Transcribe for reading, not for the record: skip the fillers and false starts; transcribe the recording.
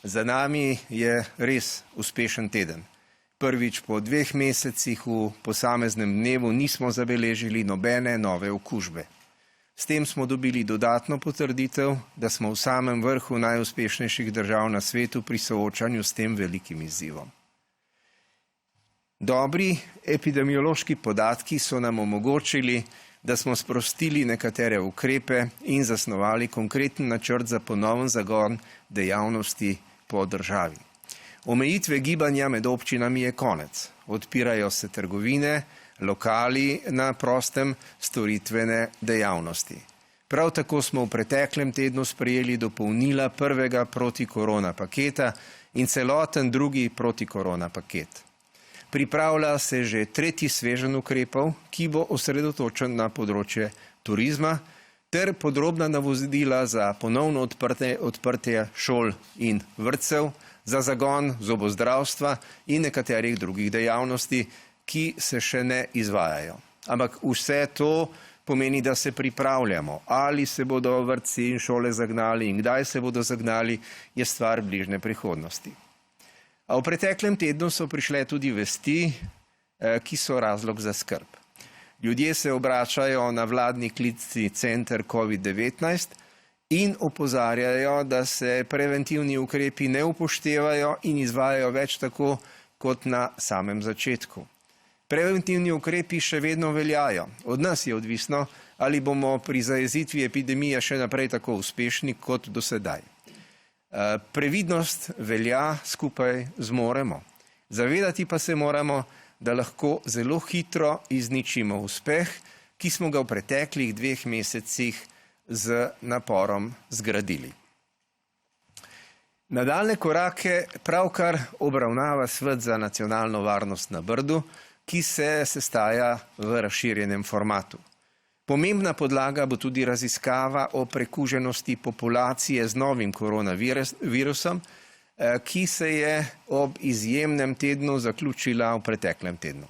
Za nami je res uspešen teden. Prvič po 2 mesecih v posameznem dnevu nismo zabeležili nobene nove okužbe. S tem smo dobili dodatno potrditev, da smo v samem vrhu najuspešnejših držav na svetu pri soočanju s tem velikim izzivom. Dobri epidemiološki podatki so nam omogočili, da smo sprostili nekatere ukrepe in zasnovali konkreten načrt za ponoven zagon dejavnosti po državi. Omejitve gibanja med občinami je konec. Odpirajo se trgovine, lokali na prostem, storitvene dejavnosti. Prav tako smo v preteklem tednu sprejeli dopolnila prvega protikorona paketa in celoten drugi protikorona paket. Pripravlja se že tretji sveženj ukrepov, ki bo osredotočen na področje turizma, ter podrobna navodila za ponovno odprtje šol in vrtcev, za zagon zobozdravstva in nekaterih drugih dejavnosti, ki se še ne izvajajo. Ampak vse to pomeni, da se pripravljamo. Ali se bodo vrtci in šole zagnali in kdaj se bodo zagnali, je stvar bližnje prihodnosti. A v preteklem tednu so prišle tudi vesti, ki so razlog za skrb. Ljudje se obračajo na vladni klicni center COVID-19 in opozarjajo, da se preventivni ukrepi ne upoštevajo in izvajajo več tako kot na samem začetku. Preventivni ukrepi še vedno veljajo. Od nas je odvisno, ali bomo pri zajezitvi epidemije še naprej tako uspešni kot do sedaj. Previdnost velja, skupaj zmoremo. Zavedati pa se moramo, da lahko zelo hitro izničimo uspeh, ki smo ga v preteklih 2 mesecih z naporom zgradili. Nadaljnje korake pravkar obravnava Svet za nacionalno varnost na Brdu, ki se sestaja v razširjenem formatu. Pomembna podlaga bo tudi raziskava o prekuženosti populacije z novim koronavirusom, ki se je ob izjemnem tednu zaključila v preteklem tednu.